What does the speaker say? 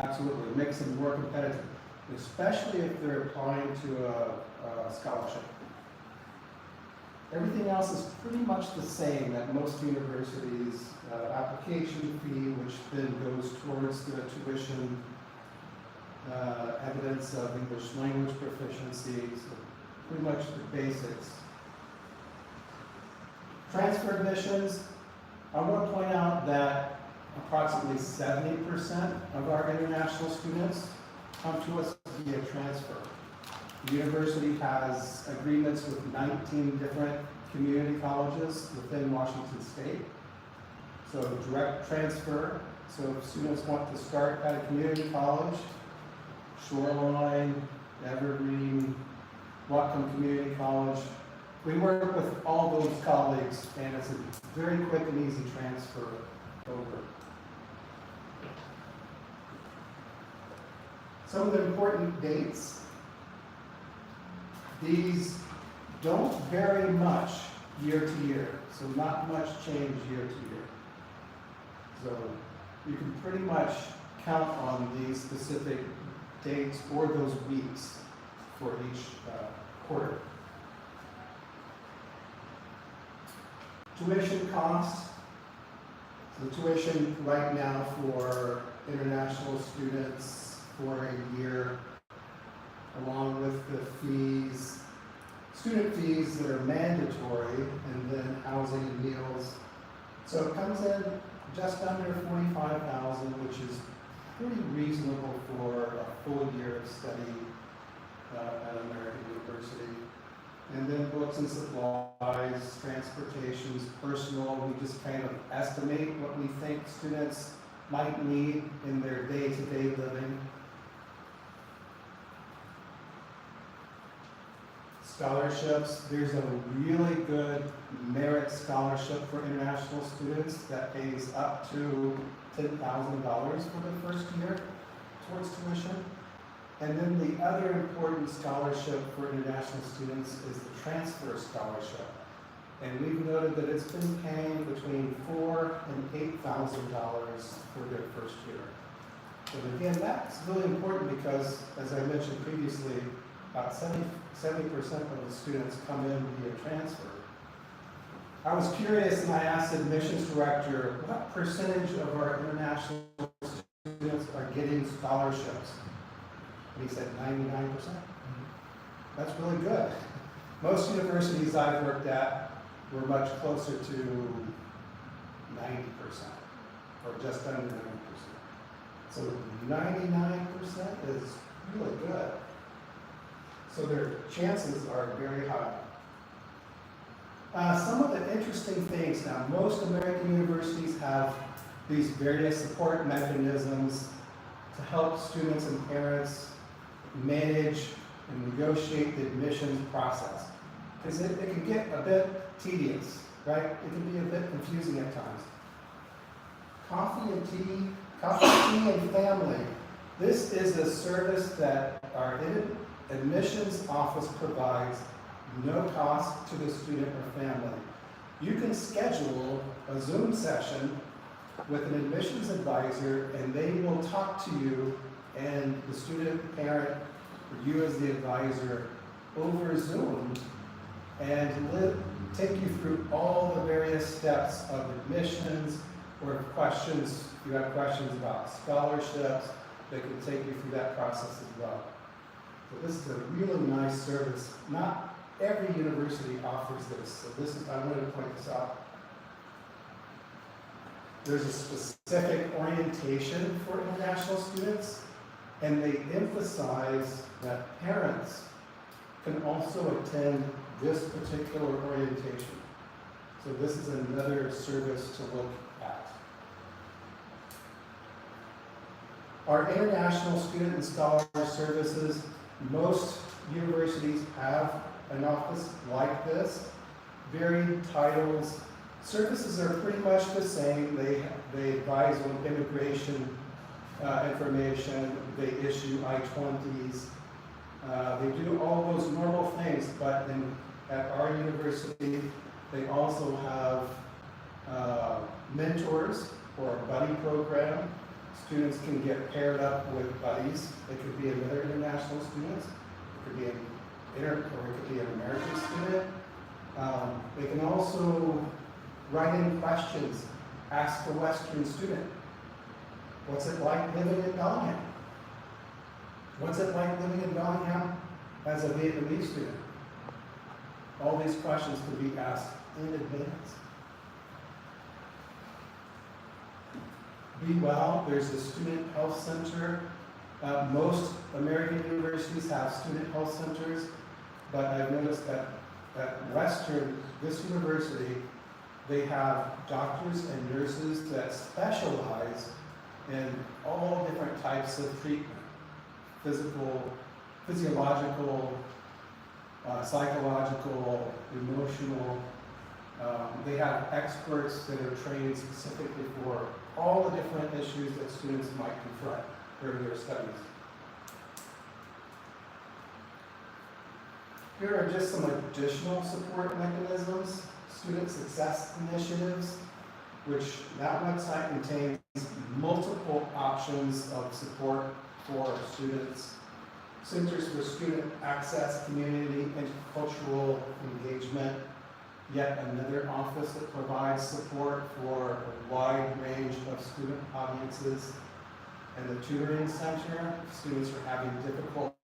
Absolutely, it makes them more competitive, especially if they're applying to a scholarship. Everything else is pretty much the same at most universities. Application fee, which then goes towards the tuition, evidence of English language proficiency, so pretty much the basics. Transfer admissions, I want to point out that approximately 70% of our international students come to us via transfer. The university has agreements with 19 different community colleges within Washington State. So direct transfer, so if students want to start at a community college, Shoreline, Evergreen, Whatcom Community College, we work with all those colleagues, and it's a very quick and easy transfer over. Some of the important dates. These don't vary much year to year, so not much change year to year. So you can pretty much count on these specific dates or those weeks for each quarter. Tuition costs. So tuition right now for international students for a year, along with the fees, student fees that are mandatory, and then housing and meals. So it comes in just under $45,000, which is pretty reasonable for a full year of study at American University. And then books and supplies, transportations, personal, we just kind of estimate what we think students might need in their day-to-day living. Scholarships, there's a really good merit scholarship for international students that pays up to $10,000 for the first year towards tuition. And then the other important scholarship for international students is the transfer scholarship. And we've noted that it's been paying between $4,000 and $8,000 for their first year. And again, that's really important because, as I mentioned previously, about 70% of the students come in via transfer. I was curious and I asked the admissions director, what percentage of our international students are getting scholarships? And he said 99%. That's really good. Most universities I've worked at were much closer to 90%, or just under 90%. So 99% is really good. So their chances are very high. Some of the interesting things now, most American universities have these various support mechanisms to help students and parents manage and negotiate the admissions process. Because it can get a bit tedious, right? It can be a bit confusing at times. Coffee, tea, and family. This is a service that our admissions office provides no cost to the student or family. You can schedule a Zoom session with an admissions advisor, and they will talk to you and the student, parent, or you as the advisor over Zoom and take you through all the various steps of admissions, or questions, if you have questions about scholarships, they can take you through that process as well. So this is a really nice service. Not every university offers this, so this is, I wanted to point this out. There's a specific orientation for international students, and they emphasize that parents can also attend this particular orientation. So this is another service to look at. Our international student and scholar services, most universities have an office like this, varied titles. Services are pretty much the same. They advise on immigration information, they issue I-20s, they do all those normal things, but at our university, they also have mentors or a buddy program. Students can get paired up with buddies. They could be another international students. It could be an or it could be an American student. They can also write in questions, ask a Western student. What's it like living in Bellingham? What's it like living in Bellingham as a Vietnamese student? All these questions could be asked in advance. Be Well, there's a student health center. Most American universities have student health centers, but I've noticed that at Western, this university, they have doctors and nurses that specialize in all different types of treatment. Physical, physiological, psychological, emotional. They have experts that are trained specifically for all the different issues that students might confront during their studies. Here are just some additional support mechanisms. Student success initiatives, which that website contains multiple options of support for students. Centers for Student Access, Community, and Cultural Engagement, yet another office that provides support for a wide range of student audiences. And the Tutoring Center, if students are having difficulty